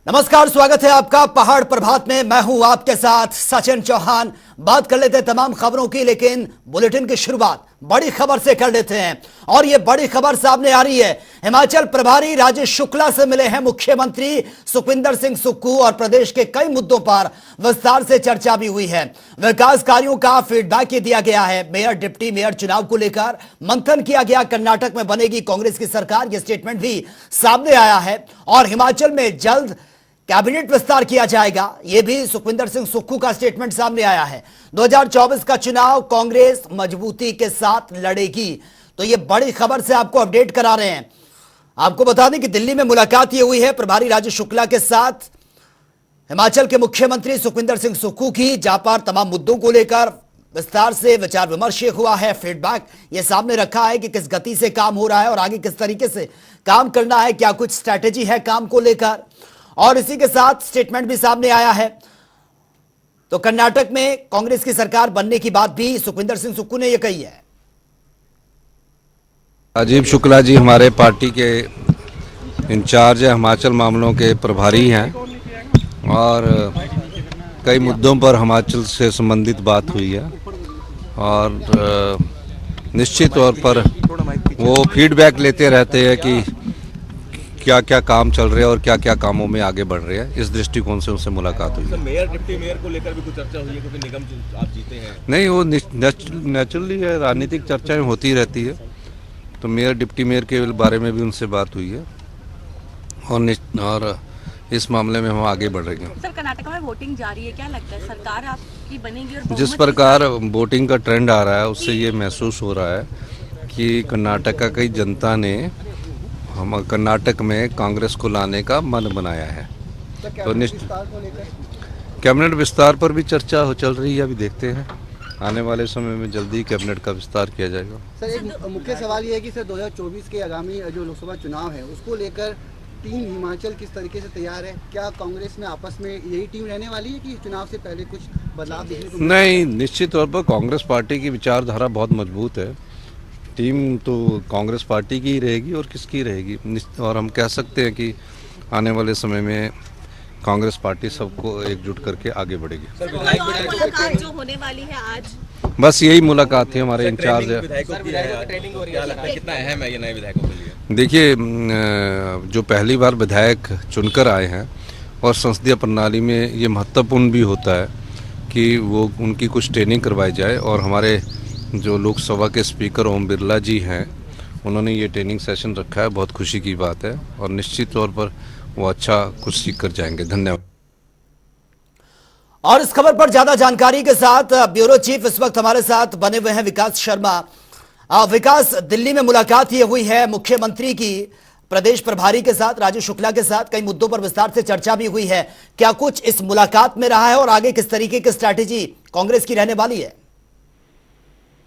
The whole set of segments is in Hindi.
नमस्कार, स्वागत है आपका पहाड़ प्रभात में। मैं हूं आपके साथ सचिन चौहान। बात कर लेते हैं तमाम खबरों की, लेकिन बुलेटिन की शुरुआत बड़ी खबर से कर लेते हैं। और यह बड़ी खबर सामने आ रही है। हिमाचल प्रभारी राजेश शुक्ला से मिले हैं मुख्यमंत्री सुखविंदर सिंह सुक्खू और प्रदेश के कई मुद्दों पर विस्तार से चर्चा भी हुई है। विकास कार्यों का फीडबैक दिया गया है। मेयर डिप्टी मेयर चुनाव को लेकर मंथन किया गया। कर्नाटक में बनेगी कांग्रेस की सरकार, यह स्टेटमेंट भी सामने आया है। और हिमाचल में जल्द कैबिनेट विस्तार किया जाएगा, यह भी सुखविंदर सिंह सुक्खू का स्टेटमेंट सामने आया है। 2024 का चुनाव कांग्रेस मजबूती के साथ लड़ेगी। तो यह बड़ी खबर से आपको अपडेट करा रहे हैं। आपको बता दें कि दिल्ली में मुलाकात ये हुई है प्रभारी राजेश शुक्ला के साथ हिमाचल के मुख्यमंत्री सुखविंदर सिंह सुक्खू की, जहां पर तमाम मुद्दों को लेकर विस्तार से विचार विमर्श हुआ है। फीडबैक ये सामने रखा है कि किस गति से काम हो रहा है और आगे किस तरीके से काम करना है, क्या कुछ स्ट्रैटेजी है काम को लेकर। और इसी के साथ स्टेटमेंट भी सामने आया है। तो कर्नाटक में कांग्रेस की सरकार बनने की बात भी सुखविंदर सिंह सुक्खू ने यह कही है। राजीव शुक्ला जी हमारे पार्टी के इंचार्ज है, हिमाचल मामलों के प्रभारी हैं और कई मुद्दों पर हिमाचल से संबंधित बात हुई है। और निश्चित तौर पर वो फीडबैक लेते रहते हैं कि क्या क्या काम चल रहे हैं और क्या क्या कामों में आगे बढ़ रहे हैं। इस दृष्टिकोण से उनसे मुलाकात हुई है। मेयर डिप्टी मेयर को लेकर भी कुछ चर्चा हुई है, क्योंकि निगम आप जीते हैं। नहीं, वो नेचुरली है, राजनीतिक चर्चाएं होती रहती है। तो मेयर डिप्टी मेयर के बारे में भी उनसे बात हुई है और इस मामले में हम आगे बढ़ रहे हैं। सर, कर्नाटक में वोटिंग जारी है, क्या लगता है सरकार आपकी बनेगी? और जिस प्रकार वोटिंग का ट्रेंड आ रहा है उससे ये महसूस हो रहा है कि कर्नाटक की जनता ने हम कर्नाटक में कांग्रेस को लाने का मन बनाया है। तो कैबिनेट विस्तार पर भी चर्चा चल रही है। अभी देखते हैं, आने वाले समय में जल्दी कैबिनेट का विस्तार किया जाएगा। सर, एक मुख्य सवाल ये है कि सर 2024 के आगामी जो लोकसभा चुनाव है उसको लेकर टीम हिमाचल किस तरीके से तैयार है? क्या कांग्रेस में आपस में यही टीम रहने वाली है कि चुनाव से पहले कुछ बदलाव देखने को? नहीं, निश्चित तौर पर कांग्रेस पार्टी की विचारधारा बहुत मजबूत है। टीम तो कांग्रेस पार्टी की ही रहेगी और किसकी रहेगी। और हम कह सकते हैं कि आने वाले समय में कांग्रेस पार्टी सबको एकजुट करके आगे बढ़ेगी। मुलाकात जो होने वाली है आज, बस यही मुलाकात थी। हमारे इंचार्ज है। कितना अहम है ये नए विधायकों के लिए? देखिए, जो पहली बार विधायक चुनकर आए हैं और संसदीय प्रणाली में ये महत्वपूर्ण भी होता है कि वो उनकी कुछ ट्रेनिंग करवाई जाए। और हमारे जो लोकसभा के स्पीकर ओम बिरला जी हैं, उन्होंने ये ट्रेनिंग सेशन रखा है। बहुत खुशी की बात है और निश्चित तौर पर वो अच्छा कुछ सीख कर जाएंगे। धन्यवाद। और इस खबर पर ज्यादा जानकारी के साथ ब्यूरो चीफ इस वक्त हमारे साथ बने हुए हैं विकास शर्मा। विकास, दिल्ली में मुलाकात ये हुई है मुख्यमंत्री की प्रदेश प्रभारी के साथ राजेश शुक्ला के साथ, कई मुद्दों पर विस्तार से चर्चा भी हुई है। क्या कुछ इस मुलाकात में रहा है और आगे किस तरीके की स्ट्रैटेजी कांग्रेस की रहने वाली है?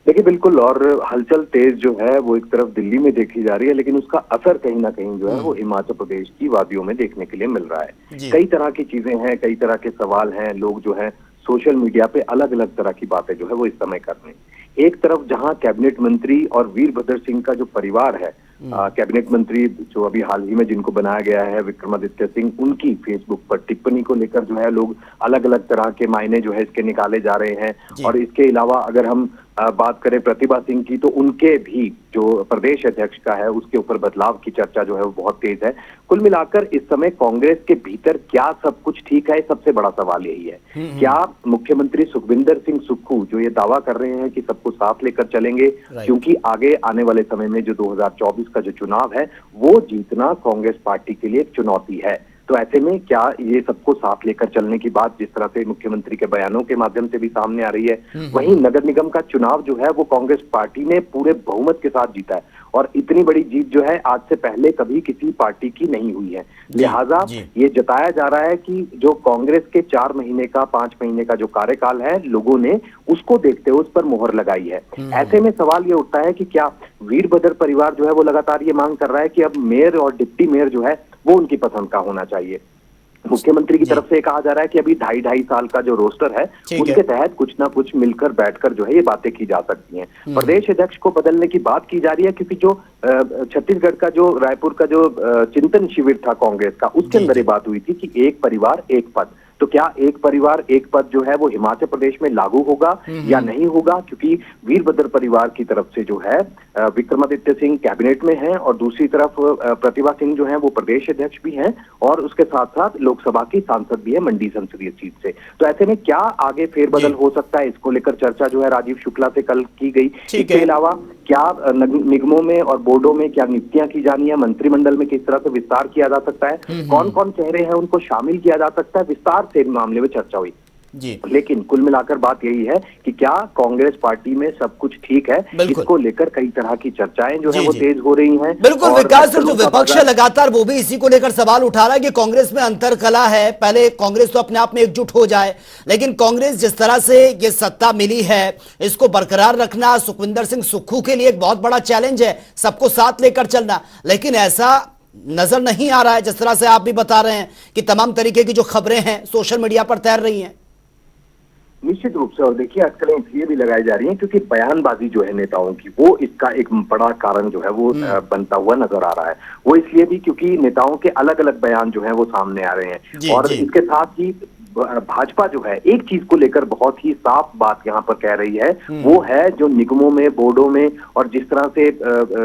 देखिए, बिल्कुल। और हलचल तेज जो है वो एक तरफ दिल्ली में देखी जा रही है, लेकिन उसका असर कहीं ना कहीं जो है वो हिमाचल प्रदेश की वादियों में देखने के लिए मिल रहा है। कई तरह की चीजें हैं, कई तरह के सवाल हैं। लोग जो है सोशल मीडिया पे अलग अलग तरह की बातें जो है वो इस समय कर रहे हैं। एक तरफ जहां कैबिनेट मंत्री और वीरभद्र सिंह का जो परिवार है, कैबिनेट मंत्री जो अभी हाल ही में जिनको बनाया गया है विक्रमादित्य सिंह, उनकी फेसबुक पर टिप्पणी को लेकर जो है लोग अलग अलग तरह के मायने जो है इसके निकाले जा रहे हैं। और इसके अलावा अगर हम बात करें प्रतिभा सिंह की, तो उनके भी जो प्रदेश अध्यक्ष का है उसके ऊपर बदलाव की चर्चा जो है वो बहुत तेज है। कुल मिलाकर इस समय कांग्रेस के भीतर क्या सब कुछ ठीक है, सबसे बड़ा सवाल यही है। क्या मुख्यमंत्री सुखविंदर सिंह सुक्खू जो ये दावा कर रहे हैं कि सबको साथ लेकर चलेंगे, क्योंकि आगे आने वाले समय में जो 2024 का जो चुनाव है वो जीतना कांग्रेस पार्टी के लिए एक चुनौती है। तो ऐसे में क्या ये सबको साथ लेकर चलने की बात जिस तरह से मुख्यमंत्री के बयानों के माध्यम से भी सामने आ रही है, वहीं नगर निगम का चुनाव जो है वो कांग्रेस पार्टी ने पूरे बहुमत के साथ जीता है और इतनी बड़ी जीत जो है आज से पहले कभी किसी पार्टी की नहीं हुई है। लिहाजा ये जताया जा रहा है कि जो कांग्रेस के 4 महीने का 5 महीने का जो कार्यकाल है, लोगों ने उसको देखते हुए उस पर मोहर लगाई है। ऐसे में सवाल ये उठता है कि क्या वीरभद्र परिवार जो है वो लगातार ये मांग कर रहा है कि अब मेयर और डिप्टी मेयर जो है वो उनकी पसंद का होना चाहिए। मुख्यमंत्री की तरफ से ये कहा जा रहा है कि अभी 2.5 साल का जो रोस्टर है उसके तहत कुछ ना कुछ मिलकर बैठकर जो है ये बातें की जा सकती हैं। प्रदेश अध्यक्ष को बदलने की बात की जा रही है क्योंकि जो छत्तीसगढ़ का जो रायपुर का जो चिंतन शिविर था कांग्रेस का, उसके अंदर ये बात हुई थी कि एक परिवार एक पद। तो क्या एक परिवार एक पद जो है वो हिमाचल प्रदेश में लागू होगा या नहीं होगा, क्योंकि वीरभद्र परिवार की तरफ से जो है विक्रमादित्य सिंह कैबिनेट में हैं और दूसरी तरफ प्रतिभा सिंह जो है वो प्रदेश अध्यक्ष भी हैं और उसके साथ साथ लोकसभा की सांसद भी है मंडी संसदीय सीट से। तो ऐसे में क्या आगे फेरबदल हो सकता है, इसको लेकर चर्चा जो है राजीव शुक्ला से कल की गई। इसके अलावा क्या निगमों में और बोर्डों में क्या नियुक्तियां की जानी है, मंत्रिमंडल में किस तरह से विस्तार किया जा सकता है, कौन कौन चेहरे हैं उनको शामिल किया जा सकता है, विस्तार से मामले में चर्चा हुई जी। लेकिन कुल मिलाकर बात यही है कि क्या कांग्रेस पार्टी में सब कुछ ठीक है, इसको लेकर कई तरह की चर्चाएं जो है वो तेज हो रही हैं। बिल्कुल विकास, जो विपक्ष है लगातार वो भी इसी को लेकर सवाल उठा रहा है कि कांग्रेस में अंतरकलह है। पहले कांग्रेस तो अपने आप में एकजुट हो जाए, लेकिन कांग्रेस जिस तरह से ये सत्ता मिली है इसको बरकरार रखना सुखविंदर सिंह सुक्खू के लिए एक बहुत बड़ा चैलेंज है, सबको साथ लेकर चलना। लेकिन ऐसा नजर नहीं आ रहा है, जिस तरह से आप भी बता रहे हैं कि तमाम तरीके की जो खबरें हैं सोशल मीडिया पर तैर रही हैं। निश्चित रूप से, और देखिए अटकलें इसलिए भी लगाई जा रही हैं क्योंकि बयानबाजी जो है नेताओं की वो इसका एक बड़ा कारण जो है वो बनता हुआ नजर आ रहा है। वो इसलिए भी क्योंकि नेताओं के अलग अलग बयान जो है वो सामने आ रहे हैं और इसके साथ ही भाजपा जो है एक चीज को लेकर बहुत ही साफ बात यहाँ पर कह रही है, वो है जो निगमों में बोर्डों में और जिस तरह से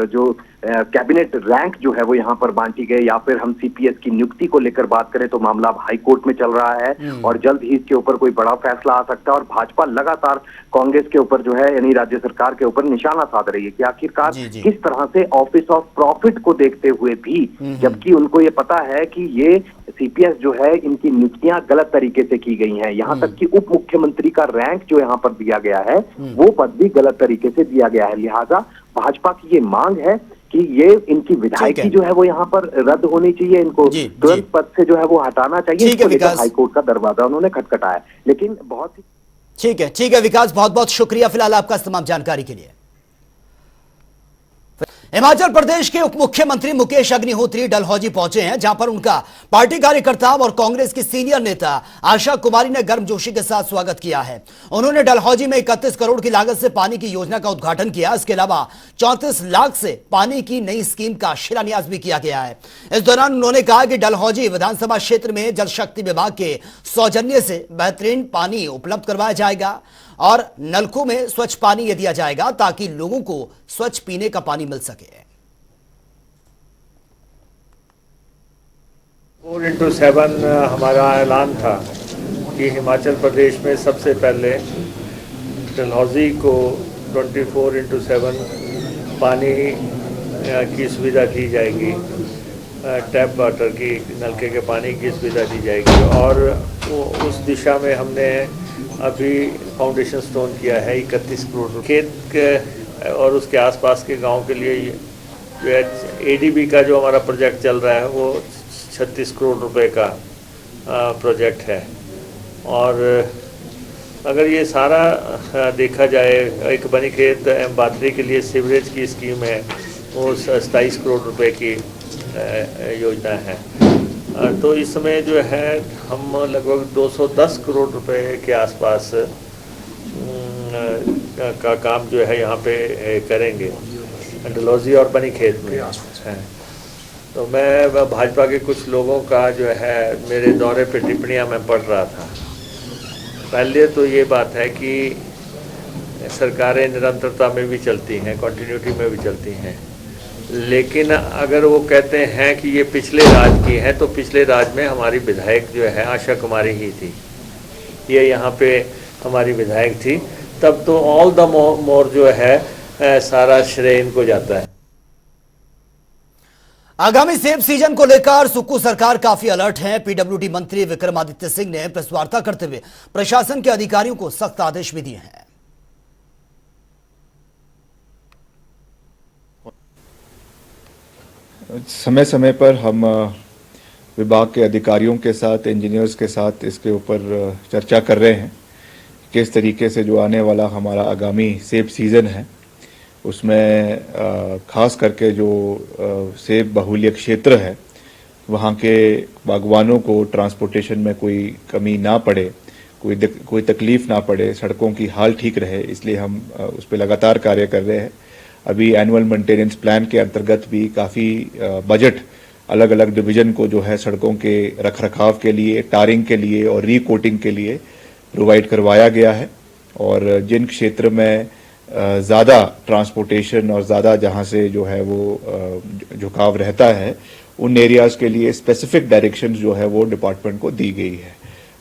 जो कैबिनेट रैंक जो है वो यहाँ पर बांटी गई, या फिर हम सीपीएस की नियुक्ति को लेकर बात करें तो मामला हाई कोर्ट में चल रहा है और जल्द ही इसके ऊपर कोई बड़ा फैसला आ सकता है। और भाजपा लगातार कांग्रेस के ऊपर जो है यानी राज्य सरकार के ऊपर निशाना साध रही है कि आखिरकार किस तरह से ऑफिस ऑफ प्रॉफिट को देखते हुए भी, जबकि उनको ये पता है कि ये सीपीएस जो है इनकी नियुक्तियां गलत तरीके से की गई हैं, यहाँ तक कि उप मुख्यमंत्री का रैंक जो यहाँ पर दिया गया है वो पद भी गलत तरीके से दिया गया है। लिहाजा भाजपा की ये मांग है कि ये इनकी विधायकी जो है वो यहाँ पर रद्द होनी चाहिए, इनको तुरंत पद से जो है वो हटाना चाहिए। इसको लेकर हाईकोर्ट का दरवाजा उन्होंने खटखटाया, लेकिन बहुत ही ठीक है विकास, बहुत बहुत शुक्रिया फिलहाल आपका तमाम जानकारी के लिए। हिमाचल प्रदेश के उप मुख्यमंत्री मुकेश अग्निहोत्री डलहौजी पहुंचे हैं, जहां पर उनका पार्टी कार्यकर्ताओं और कांग्रेस की सीनियर नेता आशा कुमारी ने गर्मजोशी के साथ स्वागत किया है। उन्होंने डलहौजी में 31 करोड़ की लागत से पानी की योजना का उद्घाटन किया। इसके अलावा 34 लाख से पानी की नई स्कीम का शिलान्यास भी किया गया है। इस दौरान उन्होंने कहा कि डलहौजी विधानसभा क्षेत्र में जल शक्ति विभाग के सौजन्य से बेहतरीन पानी उपलब्ध करवाया जाएगा और नलकों में स्वच्छ पानी ये दिया जाएगा ताकि लोगों को स्वच्छ पीने का पानी मिल सके। 4x7 हमारा ऐलान था कि हिमाचल प्रदेश में सबसे पहले डलहौजी को 24x7 पानी की सुविधा दी जाएगी, टैप वाटर की, नलके के पानी की सुविधा दी जाएगी। और उस दिशा में हमने अभी फाउंडेशन स्टोन किया है 31 करोड़। खेत के और उसके आसपास के गांव के लिए जो है एडीबी का जो हमारा प्रोजेक्ट चल रहा है वो 36 करोड़ रुपए का प्रोजेक्ट है। और अगर ये सारा देखा जाए, एक बनीखेत बातरी के लिए सीवरेज की स्कीम है वो 27 करोड़ रुपए की योजना है। तो इस समय जो है हम लगभग 210 करोड़ रुपए के आसपास का काम जो है यहाँ पे करेंगे डलहौजी और बनीखेत में है। तो मैं भाजपा के कुछ लोगों का जो है मेरे दौरे पे टिप्पणियाँ मैं पढ़ रहा था। पहले तो ये बात है कि सरकारें निरंतरता में भी चलती हैं, कंटिन्यूटी में भी चलती हैं, लेकिन अगर वो कहते हैं कि ये पिछले राज की है तो पिछले राज में हमारी विधायक जो है आशा कुमारी ही थी, ये यहाँ पे हमारी विधायक थी, तब तो ऑल द मोर जो है सारा श्रेय इनको जाता है। आगामी सेब सीजन को लेकर सुक्खू सरकार काफी अलर्ट है। पीडब्ल्यूडी मंत्री विक्रमादित्य सिंह ने प्रेस वार्ता करते हुए प्रशासन के अधिकारियों को सख्त आदेश भी दिए हैं। समय समय पर हम विभाग के अधिकारियों के साथ, इंजीनियर्स के साथ इसके ऊपर चर्चा कर रहे हैं किस तरीके से जो आने वाला हमारा आगामी सेब सीज़न है उसमें खास करके जो सेब बहुल्य क्षेत्र है वहाँ के बागवानों को ट्रांसपोर्टेशन में कोई कमी ना पड़े, कोई तकलीफ ना पड़े, सड़कों की हाल ठीक रहे, इसलिए हम उस पर लगातार कार्य कर रहे हैं। अभी एनुअल मेंटेनेंस प्लान के अंतर्गत भी काफ़ी बजट अलग अलग डिवीजन को जो है सड़कों के रखरखाव के लिए, टारिंग के लिए और रीकोटिंग के लिए प्रोवाइड करवाया गया है। और जिन क्षेत्र में ज़्यादा ट्रांसपोर्टेशन और ज़्यादा जहाँ से जो है वो झुकाव रहता है, उन एरियाज़ के लिए स्पेसिफिक डायरेक्शंस जो है वो डिपार्टमेंट को दी गई है,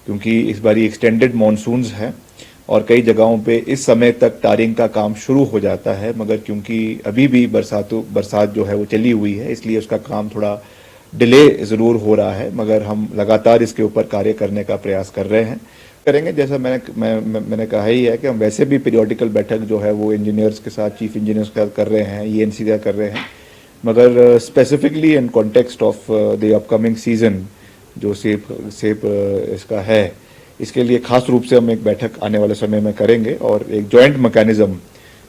क्योंकि इस बारी एक्सटेंडेड मॉनसून्स हैं और कई जगहों पे इस समय तक टारिंग का काम शुरू हो जाता है, मगर क्योंकि अभी भी बरसात जो है वो चली हुई है, इसलिए उसका काम थोड़ा डिले ज़रूर हो रहा है, मगर हम लगातार इसके ऊपर कार्य करने का प्रयास कर रहे हैं, करेंगे। जैसा मैंने कहा ही है कि हम वैसे भी पीरियोडिकल बैठक जो है वो इंजीनियर्स के साथ, चीफ इंजीनियर्स के साथ कर रहे हैं, ईएनसी का कर रहे हैं, मगर specifically in context of the upcoming season जो सेब इसका है, इसके लिए खास रूप से हम एक बैठक आने वाले समय में करेंगे और एक जॉइंट मैकेनिज्म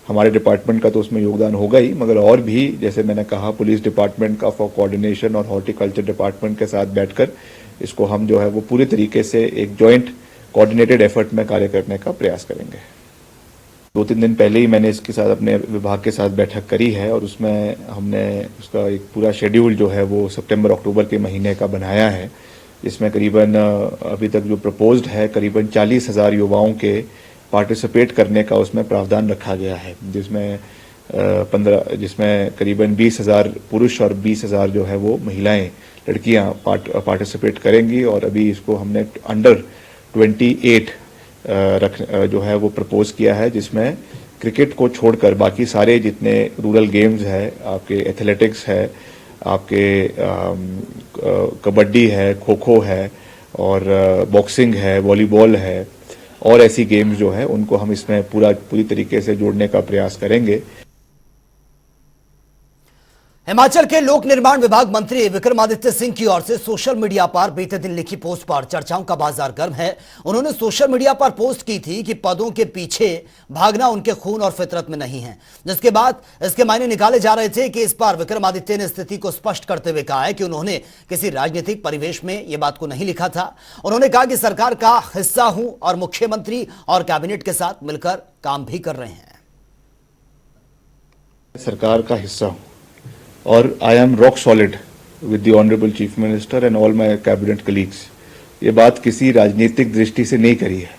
हमारे डिपार्टमेंट का तो उसमें योगदान होगा ही, मगर और भी जैसे मैंने कहा पुलिस डिपार्टमेंट का फॉर कोऑर्डिनेशन और हॉर्टिकल्चर डिपार्टमेंट के साथ बैठकर इसको हम जो है वो पूरी तरीके से एक जॉइंट कोऑर्डिनेटेड एफर्ट में कार्य करने का प्रयास करेंगे। 2-3 दिन पहले ही मैंने इसके साथ अपने विभाग के साथ बैठक करी है और उसमें हमने उसका एक पूरा शेड्यूल जो है वो सितंबर-अक्टूबर के महीने का बनाया है, जिसमें करीबन अभी तक जो प्रपोज्ड है करीबन 40,000 युवाओं के पार्टिसिपेट करने का उसमें प्रावधान रखा गया है, जिसमें करीबन 20,000 पुरुष और 20,000 जो है वो महिलाएं, लड़कियां पार्टिसिपेट करेंगी। और अभी इसको हमने अंडर 28 जो है वो प्रपोज किया है, जिसमें क्रिकेट को छोड़कर बाकी सारे जितने रूरल गेम्स है, आपके एथलेटिक्स है, आपके कबड्डी है, खो खो है और बॉक्सिंग है, वॉलीबॉल है और ऐसी गेम्स जो है उनको हम इसमें पूरी तरीके से जोड़ने का प्रयास करेंगे। हिमाचल के लोक निर्माण विभाग मंत्री विक्रमादित्य सिंह की ओर से सोशल मीडिया पर बीते दिन लिखी पोस्ट पर चर्चाओं का बाजार गर्म है। उन्होंने सोशल मीडिया पर पोस्ट की थी कि पदों के पीछे भागना उनके खून और फितरत में नहीं है, जिसके बाद इसके मायने निकाले जा रहे थे कि इस पर विक्रमादित्य ने स्थिति को स्पष्ट करते हुए कहा है कि उन्होंने किसी राजनीतिक परिवेश में यह बात को नहीं लिखा था। उन्होंने कहा कि सरकार का हिस्सा हूं और मुख्यमंत्री और कैबिनेट के साथ मिलकर काम भी कर रहे हैं। सरकार का हिस्सा हूं और I am rock solid with the honourable chief minister and all my cabinet colleagues. ये बात किसी राजनीतिक दृष्टि से नहीं करी है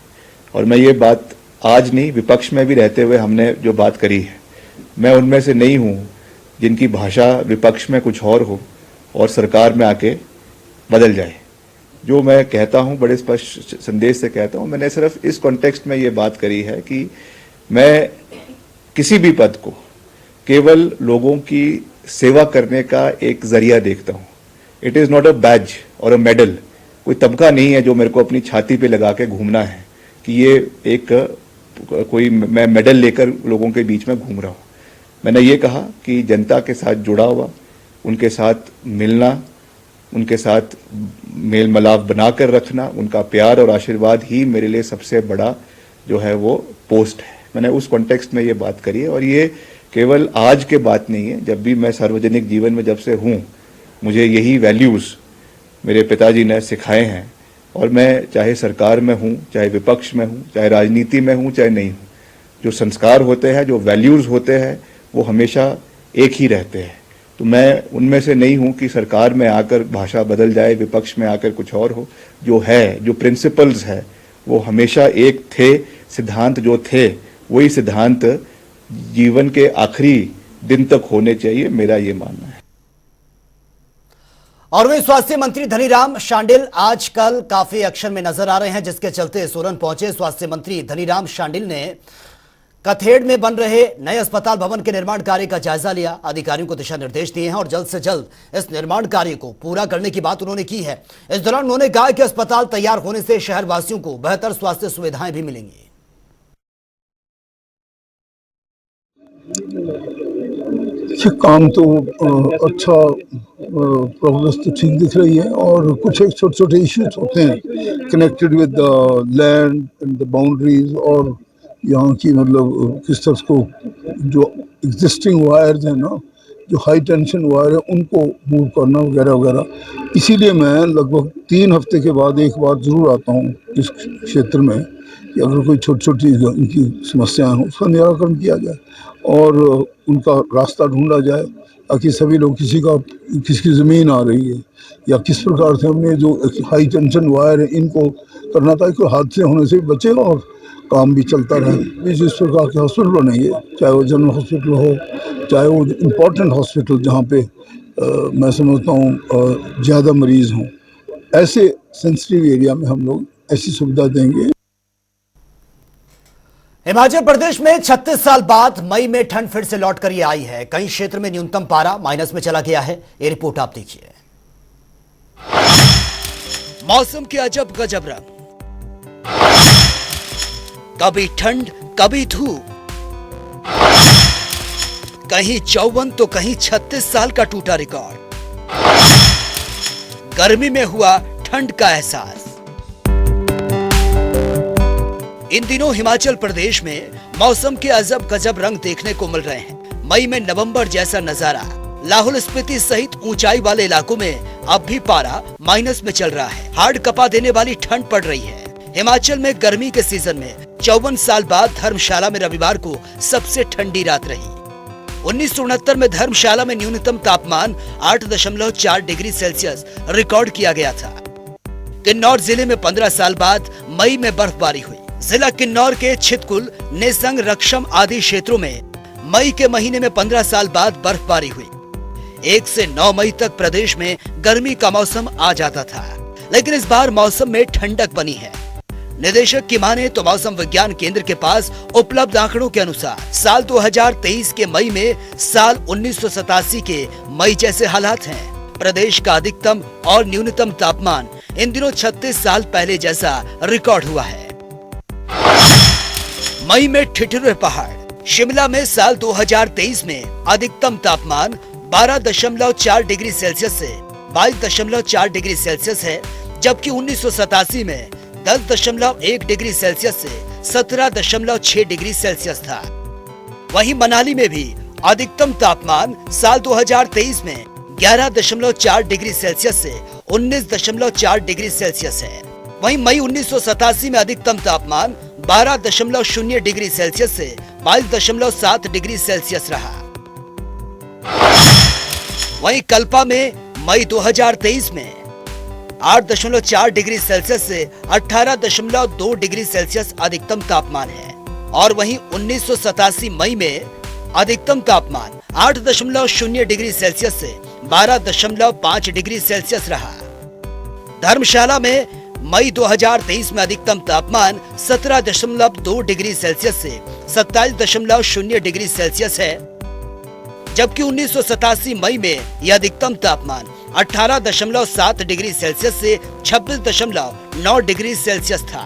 और मैं ये बात आज नहीं, विपक्ष में भी रहते हुए हमने जो बात करी है, मैं उनमें से नहीं हूँ जिनकी भाषा विपक्ष में कुछ और हो और सरकार में आके बदल जाए। जो मैं कहता हूँ बड़े स्पष्ट संदेश से कहता हूँ, मैंने सिर्फ इस कॉन्टेक्स्ट में ये बात करी है कि मैं किसी भी पद को केवल लोगों की सेवा करने का एक जरिया देखता हूँ। It is not a badge और अ मेडल, कोई तबका नहीं है जो मेरे को अपनी छाती पे लगा के घूमना है कि ये एक कोई मैं मेडल लेकर लोगों के बीच में घूम रहा हूँ। मैंने ये कहा कि जनता के साथ जुड़ा हुआ, उनके साथ मिलना, उनके साथ मेल मिलाप बनाकर रखना, उनका प्यार और आशीर्वाद ही मेरे लिए सबसे बड़ा जो है वो पोस्ट है। मैंने उस कॉन्टेक्स्ट में ये बात करी है और ये केवल आज के बात नहीं है। जब भी मैं सार्वजनिक जीवन में जब से हूँ, मुझे यही वैल्यूज़ मेरे पिताजी ने सिखाए हैं और मैं चाहे सरकार में हूँ, चाहे विपक्ष में हूँ, चाहे राजनीति में हूँ, चाहे नहीं हूँ, जो संस्कार होते हैं, जो वैल्यूज़ होते हैं, वो हमेशा एक ही रहते हैं। तो मैं उनमें से नहीं हूँ कि सरकार में आकर भाषा बदल जाए, विपक्ष में आकर कुछ और हो। जो है, जो प्रिंसिपल्स है, वो हमेशा एक थे। सिद्धांत जो थे वही सिद्धांत जीवन के आखिरी दिन तक होने चाहिए, मेरा ये मानना है। और वे स्वास्थ्य मंत्री धनीराम शांडिल आजकल काफी एक्शन में नजर आ रहे हैं, जिसके चलते सोलन पहुंचे स्वास्थ्य मंत्री धनीराम शांडिल ने कथेड़ में बन रहे नए अस्पताल भवन के निर्माण कार्य का जायजा लिया, अधिकारियों को दिशा निर्देश दिए हैं और जल्द से जल्द इस निर्माण कार्य को पूरा करने की बात उन्होंने की है। इस दौरान उन्होंने कहा कि अस्पताल तैयार होने से शहरवासियों को बेहतर स्वास्थ्य सुविधाएं भी मिलेंगी। काम तो अच्छा, प्रोग्रेस तो ठीक दिख रही है और कुछ एक छोटे छोटे इश्यूज होते हैं connected with the land and the boundaries और यहाँ की मतलब किस तरह को जो एग्जिस्टिंग वायर्स हैं ना, जो हाई टेंशन वायर है उनको मूव करना वगैरह वगैरह। इसीलिए मैं लगभग 3 हफ्ते के बाद एक बार ज़रूर आता हूँ इस क्षेत्र में कि अगर कोई छोटी छोटी इनकी समस्याएं हों उसका निराकरण किया जाए और उनका रास्ता ढूंढा जाए, ताकि सभी लोग किसकी ज़मीन आ रही है या किस प्रकार से हमने जो हाई टेंशन वायर है इनको करना था कि हादसे होने से बचे और काम भी चलता रहे। जिस प्रकार के हॉस्पिटल बनेंगे, चाहे वो जनरल हॉस्पिटल हो, चाहे वो इम्पोर्टेंट हॉस्पिटल जहाँ पे मैं समझता हूँ ज़्यादा मरीज़ हों, ऐसे सेंसिटिव एरिया में हम लोग ऐसी सुविधा देंगे। हिमाचल प्रदेश में 36 साल बाद मई में ठंड फिर से लौट कर ये आई है। कई क्षेत्र में न्यूनतम पारा माइनस में चला गया है। ये रिपोर्ट आप देखिए। मौसम के अजब गजब रंग, कभी ठंड कभी धूप, कहीं 54 तो कहीं 36 साल का टूटा रिकॉर्ड। गर्मी में हुआ ठंड का एहसास। इन दिनों हिमाचल प्रदेश में मौसम के अजब गजब रंग देखने को मिल रहे हैं। मई में नवंबर जैसा नजारा। लाहौल स्पीति सहित ऊंचाई वाले इलाकों में अब भी पारा माइनस में चल रहा है। हाड़ कपा देने वाली ठंड पड़ रही है। हिमाचल में गर्मी के सीजन में 54 साल बाद धर्मशाला में रविवार को सबसे ठंडी रात रही। 1969 में धर्मशाला में न्यूनतम तापमान 8.4 डिग्री सेल्सियस रिकॉर्ड किया गया था। किन्नौर जिले में 15 साल बाद मई में बर्फबारी हुई। जिला किन्नौर के छितकुल, नेसंग, रक्षम आदि क्षेत्रों में मई के महीने में 15 साल बाद बर्फबारी हुई। 1 से 9 मई तक प्रदेश में गर्मी का मौसम आ जाता था, लेकिन इस बार मौसम में ठंडक बनी है। निदेशक की माने तो मौसम विज्ञान केंद्र के पास उपलब्ध आंकड़ों के अनुसार साल 2023 के मई में साल 1987 के मई जैसे हालात हैं। प्रदेश का अधिकतम और न्यूनतम तापमान इन दिनों 36 साल पहले जैसा रिकॉर्ड हुआ है। मई में ठिठुरे पहाड़। शिमला में साल 2023 में अधिकतम तापमान 12.4 डिग्री सेल्सियस से 22.4 डिग्री सेल्सियस है, जबकि 1987 में 10.1 डिग्री सेल्सियस से 17.6 डिग्री सेल्सियस था। वहीं मनाली में भी अधिकतम तापमान साल 2023 में 11.4 डिग्री सेल्सियस से 19.4 डिग्री सेल्सियस है। वहीं मई 1987 में अधिकतम तापमान 12.0 डिग्री सेल्सियस से 22.7 डिग्री सेल्सियस रहा। वहीं कल्पा में मई 2023 में 8.4 डिग्री सेल्सियस से 18.2 डिग्री सेल्सियस अधिकतम तापमान है और वहीं 1987 मई में अधिकतम तापमान 8.0 डिग्री सेल्सियस से 12.5 डिग्री सेल्सियस रहा। धर्मशाला में मई 2023 में अधिकतम तापमान 17.2 डिग्री सेल्सियस से 27.0 डिग्री सेल्सियस है, जबकि 1987 मई में यह अधिकतम तापमान 18.7 डिग्री सेल्सियस से 26.9 डिग्री सेल्सियस था।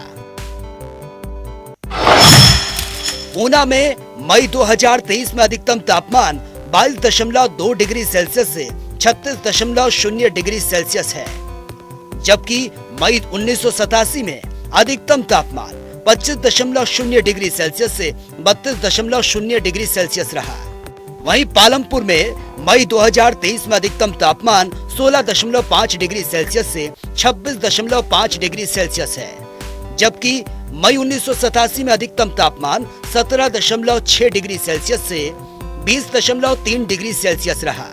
ऊना में मई 2023 में अधिकतम तापमान 22.2 डिग्री सेल्सियस से 36.0 डिग्री सेल्सियस है, जबकि मई 1987 में अधिकतम तापमान 25.0 डिग्री सेल्सियस से 32.0 डिग्री सेल्सियस रहा। वहीं पालमपुर में मई 2023 में अधिकतम तापमान 16.5 डिग्री सेल्सियस से 26.5 डिग्री सेल्सियस है, जबकि मई 1987 में अधिकतम तापमान 17.6 डिग्री सेल्सियस से 20.3 डिग्री सेल्सियस रहा।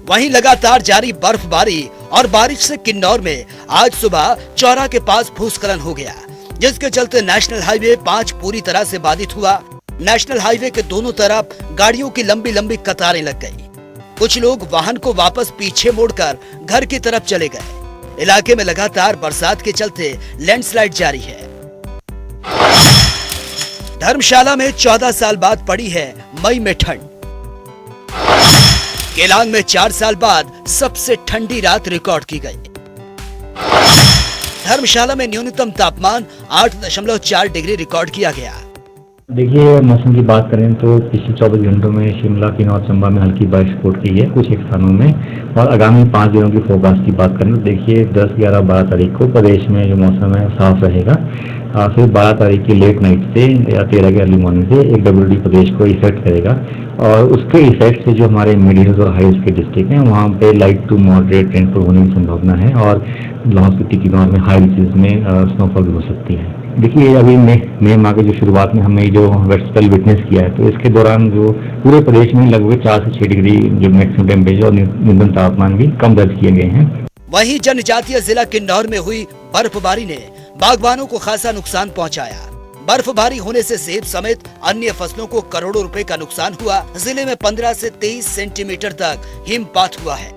वहीं लगातार जारी बर्फबारी और बारिश से किन्नौर में आज सुबह चौरा के पास भूस्खलन हो गया, जिसके चलते नेशनल हाईवे 5 पूरी तरह से बाधित हुआ। नेशनल हाईवे के दोनों तरफ गाड़ियों की लंबी लंबी कतारें लग गई। कुछ लोग वाहन को वापस पीछे मोड़कर घर की तरफ चले गए। इलाके में लगातार बरसात के चलते लैंडस्लाइड जारी है। धर्मशाला में 14 साल बाद पड़ी है मई में ठंड। केलांग में 4 साल बाद सबसे ठंडी रात रिकॉर्ड की गई। धर्मशाला में न्यूनतम तापमान 8.4 डिग्री रिकॉर्ड किया गया। देखिए, मौसम की बात करें तो पिछले 24 घंटों में शिमला, किन्नौर, चंबा में हल्की बारिश रिपोर्ट की है कुछ एक स्थानों में। और आगामी 5 दिनों की फोरकास्ट की बात करें तो देखिए 10, 11, 12 तारीख को प्रदेश में जो मौसम है साफ रहेगा। फिर 12 तारीख की लेट नाइट से या 13 के अर्ली मॉर्निंग से एक WD प्रदेश को इफेक्ट करेगा और उसके इफेक्ट से जो हमारे मीडियम और हाई के डिस्ट्रिक्ट हैं वहाँ पे लाइट टू मॉडरेट रेनफॉल होने की संभावना है और लाहौल स्पीति की किन्नौर में हाई रीचेस में स्नोफॉल भी हो सकती है। देखिए अभी मई माह के जो शुरुआत में हमने जो वेट स्पेल विटनेस किया है तो इसके दौरान जो पूरे प्रदेश में लगभग 4 से 6 डिग्री जो मैक्सिमम टेम्परेचर और न्यूनतम तापमान भी कम दर्ज किए गए हैं। वहीं जनजातीय जिला किन्नौर में हुई बर्फबारी ने बागवानों को खासा नुकसान पहुंचाया। बर्फबारी होने से सेब समेत अन्य फसलों को करोड़ों रुपए का नुकसान हुआ। जिले में 15 से 23 सेंटीमीटर तक हिमपात हुआ है।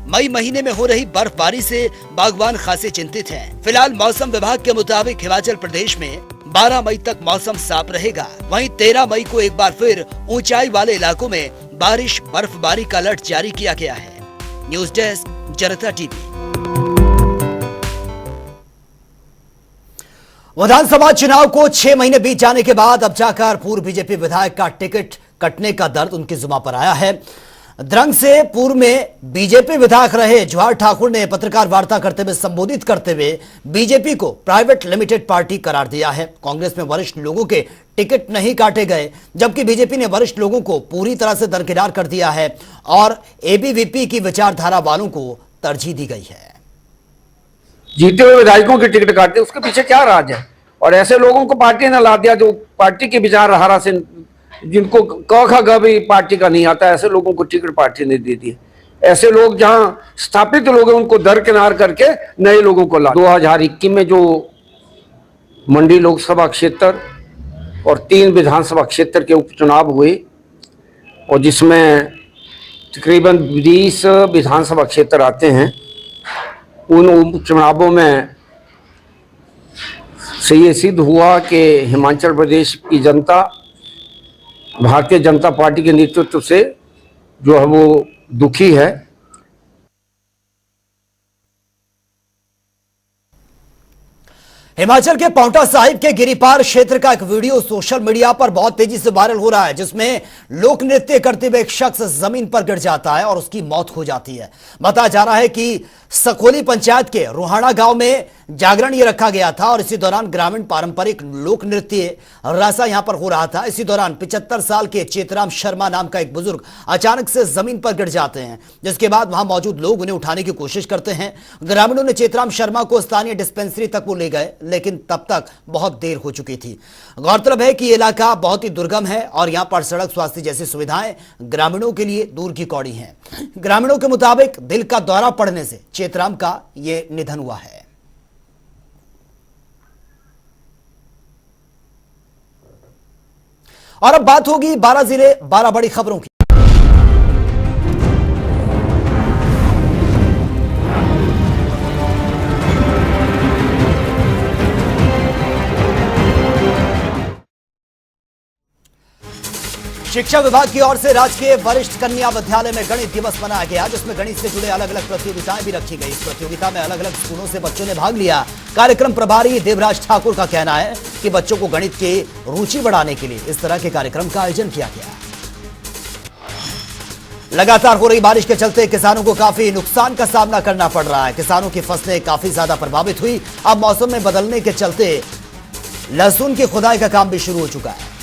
मई महीने में हो रही बर्फबारी से बागवान खासे चिंतित हैं। फिलहाल मौसम विभाग के मुताबिक हिमाचल प्रदेश में 12 मई तक मौसम साफ रहेगा। वहीं 13 मई को एक बार फिर ऊंचाई वाले इलाकों में बारिश बर्फबारी का अलर्ट जारी किया गया है। न्यूज डेस्क, जनता टीवी। विधानसभा चुनाव को 6 महीने बीत जाने के बाद अब जाकर पूर्व बीजेपी विधायक का टिकट कटने का दर्द उनकी जुबान पर आया है। द्रंग से पूर्व में बीजेपी विधायक रहे जवाहर ठाकुर ने पत्रकार वार्ता करते हुए संबोधित करते हुए बीजेपी को प्राइवेट लिमिटेड पार्टी करार दिया है। कांग्रेस में वरिष्ठ लोगों के टिकट नहीं काटे गए, जबकि बीजेपी ने वरिष्ठ लोगों को पूरी तरह से दरकिनार कर दिया है और एबीवीपी की विचारधारा वालों को तरजीह दी गई है। जीते हुए विधायकों के टिकट काटते, उसके पीछे क्या राज है? और ऐसे लोगों को पार्टी ने ला दिया जो पार्टी की विचारधारा से, जिनको क ख ग भी पार्टी का नहीं आता, ऐसे लोगों को टिकट पार्टी ने दे दी। ऐसे लोग जहां स्थापित लोग हैं उनको दरकिनार करके नए लोगों को ला। 2021 में जो मंडी लोकसभा क्षेत्र और 3 विधानसभा क्षेत्र के उपचुनाव हुए और जिसमें तकरीबन 20 विधानसभा क्षेत्र आते हैं, उन उपचुनावों में से ये सिद्ध हुआ कि हिमाचल प्रदेश की जनता भारतीय जनता पार्टी के नेतृत्व से जो है वो दुखी है। हिमाचल के पांवटा साहिब के गिरिपार क्षेत्र का एक वीडियो सोशल मीडिया पर बहुत तेजी से वायरल हो रहा है, जिसमें लोक नृत्य करते हुए एक शख्स जमीन पर गिर जाता है और उसकी मौत हो जाती है। बताया जा रहा है कि सखोली पंचायत के रोहाना गांव में जागरण ये रखा गया था और इसी दौरान ग्रामीण पारंपरिक लोक नृत्य रासा यहां पर हो रहा था। इसी दौरान 75 साल के चेतराम शर्मा नाम का एक बुजुर्ग अचानक से जमीन पर गिर जाते हैं, जिसके बाद वहां मौजूद लोग उन्हें उठाने की कोशिश करते हैं। ग्रामीणों ने चेतराम शर्मा को स्थानीय डिस्पेंसरी तक वो ले गए, लेकिन तब तक बहुत देर हो चुकी थी। गौरतलब है कि इलाका बहुत ही दुर्गम है और यहां पर सड़क, स्वास्थ्य जैसी सुविधाएं ग्रामीणों के लिए दूर की कौड़ी हैं। ग्रामीणों के मुताबिक दिल का दौरा पड़ने से चेतराम का यह निधन हुआ है। और अब बात होगी 12 जिले 12 बड़ी खबरों की। शिक्षा विभाग की ओर से राजकीय वरिष्ठ कन्या विद्यालय में गणित दिवस मनाया गया, जिसमें गणित से जुड़े अलग अलग प्रतियोगिताएं भी रखी गई। इस प्रतियोगिता में अलग अलग स्कूलों से बच्चों ने भाग लिया। कार्यक्रम प्रभारी देवराज ठाकुर का कहना है कि बच्चों को गणित की रुचि बढ़ाने के लिए इस तरह के कार्यक्रम का आयोजन किया गया। लगातार हो रही बारिश के चलते किसानों को काफी नुकसान का सामना करना पड़ रहा है। किसानों की फसलें काफी ज्यादा प्रभावित हुई। अब मौसम में बदलने के चलते लहसुन की खुदाई का काम भी शुरू हो चुका है।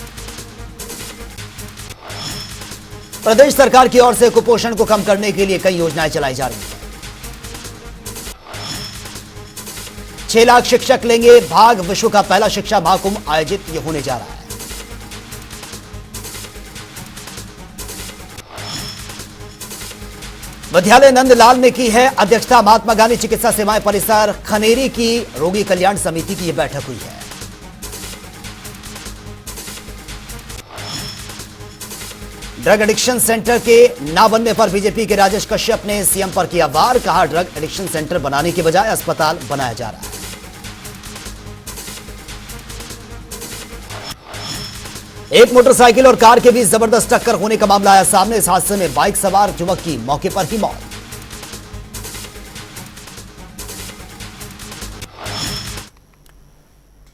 प्रदेश सरकार की ओर से कुपोषण को कम करने के लिए कई योजनाएं चलाई जा रही हैं। 6 लाख शिक्षक लेंगे भाग। विश्व का पहला शिक्षा महाकुंभ आयोजित ये होने जा रहा है। विद्यालय नंदलाल ने की है अध्यक्षता। महात्मा गांधी चिकित्सा सेवाएं परिसर खनेरी की रोगी कल्याण समिति की यह बैठक हुई है। ड्रग एडिक्शन सेंटर के ना बनने पर बीजेपी के राजेश कश्यप ने सीएम पर किया वार। कहा, ड्रग एडिक्शन सेंटर बनाने के बजाय अस्पताल बनाया जा रहा है। एक मोटरसाइकिल और कार के बीच जबरदस्त टक्कर होने का मामला आया सामने। इस हादसे में बाइक सवार युवक की मौके पर ही मौत।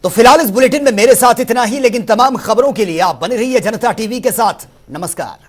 तो फिलहाल इस बुलेटिन में मेरे साथ इतना ही, लेकिन तमाम खबरों के लिए आप बने रहिए जनता टीवी के साथ। नमस्कार।